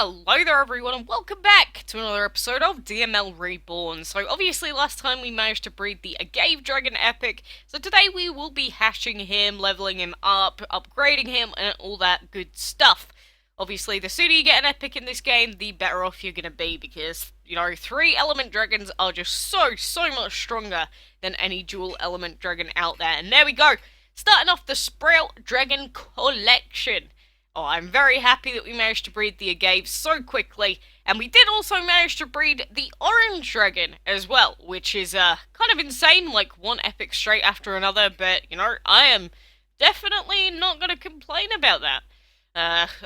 Hello there everyone and welcome back to another episode of DML Reborn. So obviously last time we managed to breed the Agave Dragon Epic, so today we will be hashing him, leveling him up, upgrading him, and all that good stuff. Obviously the sooner you get an Epic in this game, the better off you're gonna be, because, you know, 3 element dragons are just so much stronger than any dual element dragon out there. And there we go, starting off the Sprout Dragon Collection. Oh, I'm very happy that we managed to breed the Agave so quickly, and we did also manage to breed the Orange Dragon as well, which is kind of insane, like one epic straight after another, but, you know, I am definitely not going to complain about that.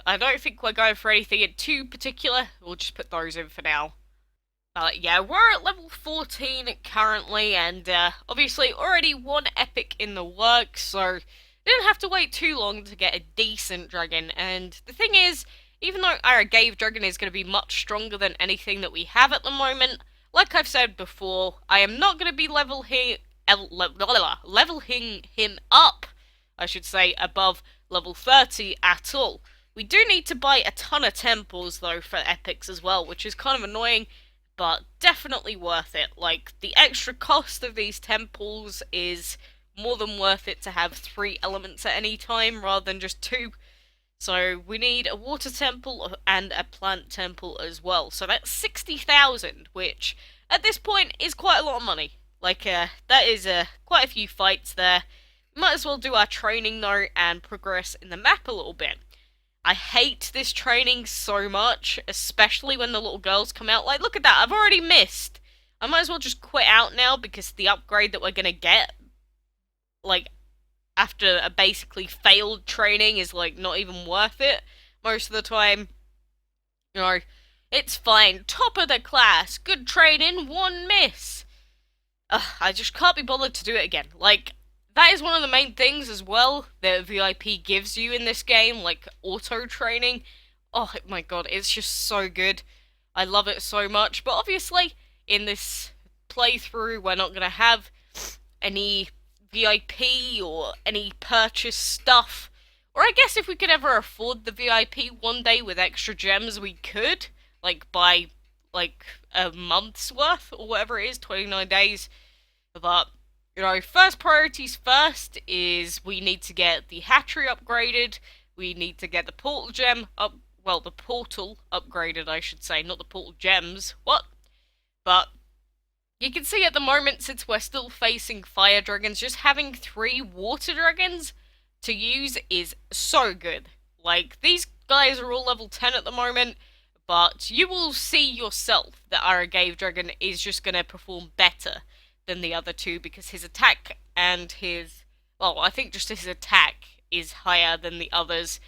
I don't think we're going for anything in too particular, we'll just put those in for now. Yeah, we're at level 14 currently, and obviously already one epic in the works, so didn't have to wait too long to get a decent dragon. And the thing is, even though our Agave dragon is going to be much stronger than anything that we have at the moment, like I've said before, I am not going to be leveling him up, I should say, above level 30 at all. We do need to buy a ton of temples though for epics as well, which is kind of annoying, but definitely worth it. Like, the extra cost of these temples is more than worth it to have 3 elements at any time rather than just 2. So we need a water temple and a plant temple as well. So that's 60,000, which at this point is quite a lot of money. Like, that is quite a few fights there. Might as well do our training though and progress in the map a little bit. I hate this training so much, especially when the little girls come out. Like, look at that, I've already missed. I might as well just quit out now because the upgrade that we're gonna get, like, after a basically failed training is, like, not even worth it most of the time. You know, it's fine. Top of the class. Good training, 1 miss. I just can't be bothered to do it again. Like, that is one of the main things as well that VIP gives you in this game, like, auto training. Oh my god, it's just so good. I love it so much. But obviously, in this playthrough, we're not going to have any VIP or any purchase stuff. Or I guess if we could ever afford the VIP one day with extra gems, we could. Like, buy, like, a month's worth, or whatever it is, 29 days. But, you know, first priorities first is we need to get the hatchery upgraded. We need to get the portal gem up. Well, the portal upgraded, I should say, not the portal gems. What? But you can see at the moment, since we're still facing fire dragons, just having 3 water dragons to use is so good. Like, these guys are all level 10 at the moment, but you will see yourself that our Agave dragon is just going to perform better than the other 2, because his attack and his, well, I think just his attack is higher than the others.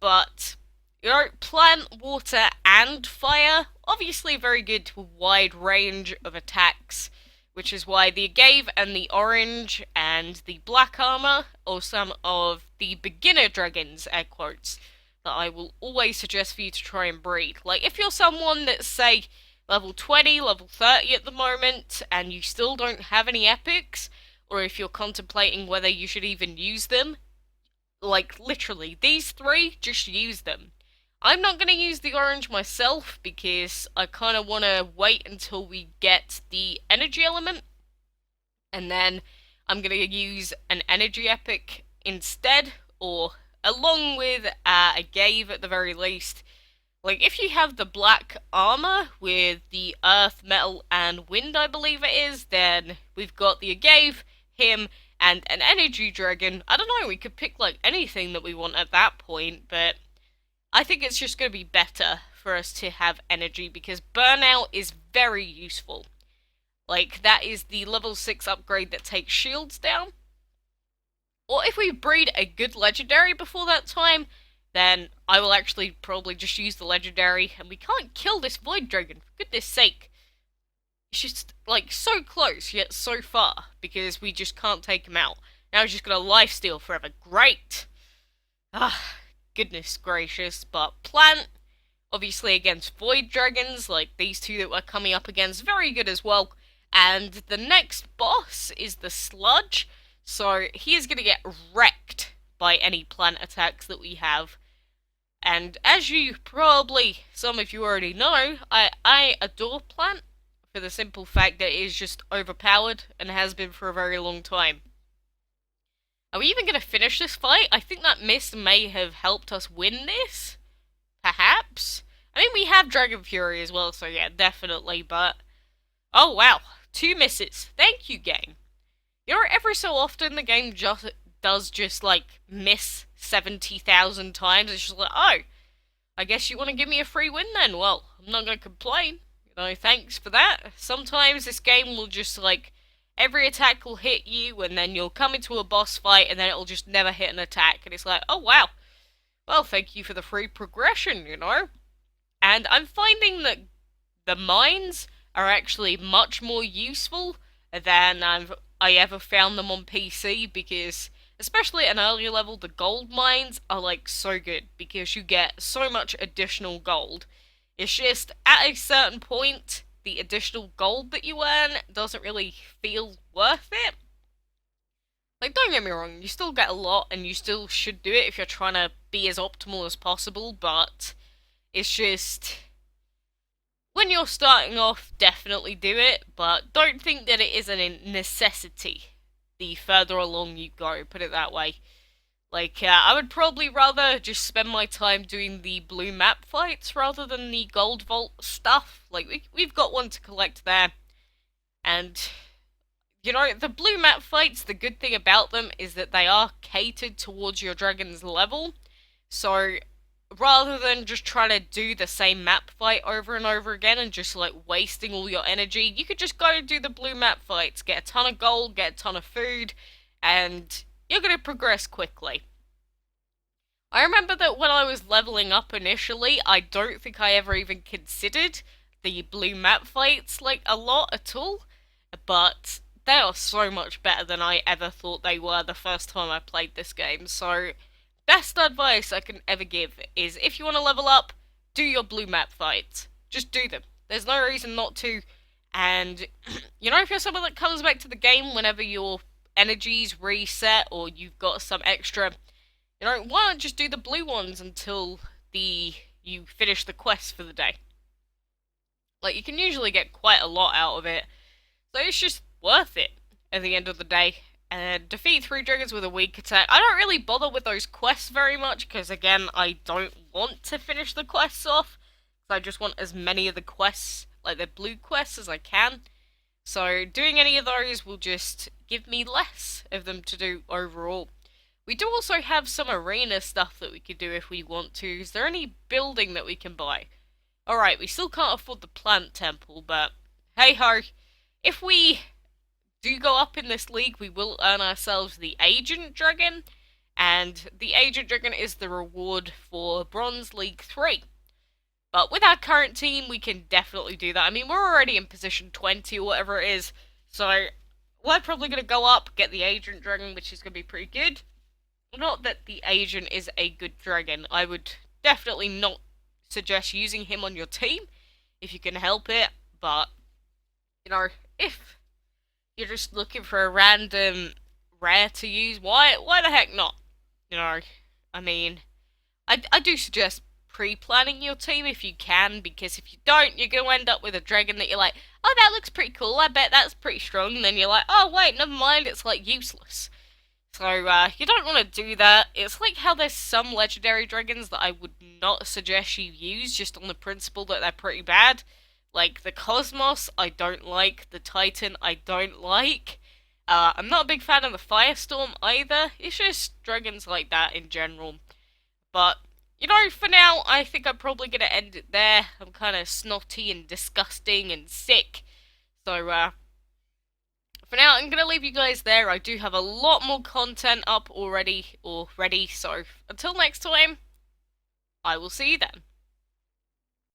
But, you know, plant, water, and fire, obviously very good to a wide range of attacks, which is why the Agave and the orange and the black armor are some of the beginner dragons, air quotes, that I will always suggest for you to try and breed. Like, if you're someone that's, say, level 20, level 30 at the moment, and you still don't have any epics, or if you're contemplating whether you should even use them, like, literally, these 3, just use them. I'm not going to use the orange myself because I kind of want to wait until we get the energy element, and then I'm going to use an energy epic instead, or along with a Agave at the very least. Like, if you have the black armor with the earth, metal, and wind, I believe it is, then we've got the Agave, him, and an energy dragon. I don't know, we could pick, like, anything that we want at that point, but I think it's just going to be better for us to have energy, because burnout is very useful. Like, that is the level 6 upgrade that takes shields down. Or if we breed a good legendary before that time, then I will actually probably just use the legendary, and we can't kill this void dragon, for goodness sake. It's just, like, so close, yet so far, because we just can't take him out. Now he's just gonna lifesteal forever. Great! Ah, goodness gracious. But plant, obviously against void dragons, like these 2 that we're coming up against, very good as well. And the next boss is the sludge, so he is gonna get wrecked by any plant attacks that we have. And as you probably, some of you already know, I adore plant for the simple fact that it is just overpowered and has been for a very long time. Are we even going to finish this fight? I think that miss may have helped us win this. Perhaps? I mean, we have Dragon Fury as well, so yeah, definitely, but... Oh, wow. 2 misses. Thank you, game. You know, every so often the game just does just, like, miss 70,000 times. It's just like, oh, I guess you want to give me a free win then? Well, I'm not going to complain. You know, thanks for that. Sometimes this game will just, like, every attack will hit you, and then you'll come into a boss fight, and then it'll just never hit an attack. And it's like, oh, wow. Well, thank you for the free progression, you know? And I'm finding that the mines are actually much more useful than I ever found them on PC, because especially at an earlier level, the gold mines are like so good because you get so much additional gold. It's just at a certain point, the additional gold that you earn doesn't really feel worth it. Like, don't get me wrong, you still get a lot and you still should do it if you're trying to be as optimal as possible, but it's just... when you're starting off, definitely do it, but don't think that it is a necessity the further along you go, put it that way. Like, I would probably rather just spend my time doing the blue map fights rather than the gold vault stuff. Like, we've got one to collect there, and, you know, the blue map fights, the good thing about them is that they are catered towards your dragon's level, so rather than just trying to do the same map fight over and over again and just like wasting all your energy, you could just go and do the blue map fights, get a ton of gold, get a ton of food, and you're going to progress quickly. I remember that when I was leveling up initially, I don't think I ever even considered the blue map fights like a lot at all, but they are so much better than I ever thought they were the first time I played this game, so best advice I can ever give is if you want to level up, do your blue map fights. Just do them. There's no reason not to. And, you know, if you're someone that comes back to the game whenever your energies reset or you've got some extra, you know, why not just do the blue ones until you finish the quest for the day? Like, you can usually get quite a lot out of it. So it's just worth it at the end of the day. And defeat 3 dragons with a weak attack. I don't really bother with those quests very much, because again, I don't want to finish the quests off. So I just want as many of the quests, like the blue quests, as I can. So doing any of those will just give me less of them to do overall. We do also have some arena stuff that we could do if we want to. Is there any building that we can buy? Alright, we still can't afford the plant temple, but hey ho. If we do go up in this league, we will earn ourselves the Agent Dragon, and the Agent Dragon is the reward for Bronze League 3. But with our current team, we can definitely do that. I mean, we're already in position 20 or whatever it is, so we're probably going to go up, get the Agent Dragon, which is going to be pretty good. Not that the Agent is a good dragon. I would definitely not suggest using him on your team, if you can help it, but, you know, if you're just looking for a random rare to use, why the heck not? You know, I mean, I do suggest pre-planning your team if you can, because if you don't, you're going to end up with a dragon that you're like, oh, that looks pretty cool, I bet that's pretty strong, and then you're like, oh, wait, never mind, it's, like, useless. So, you don't want to do that. It's like how there's some legendary dragons that I would not suggest you use, just on the principle that they're pretty bad. Like, the Cosmos, I don't like. The Titan, I don't like. I'm not a big fan of the Firestorm either. It's just dragons like that in general. But, you know, for now, I think I'm probably going to end it there. I'm kind of snotty and disgusting and sick. So, for now, I'm going to leave you guys there. I do have a lot more content up already, so until next time, I will see you then.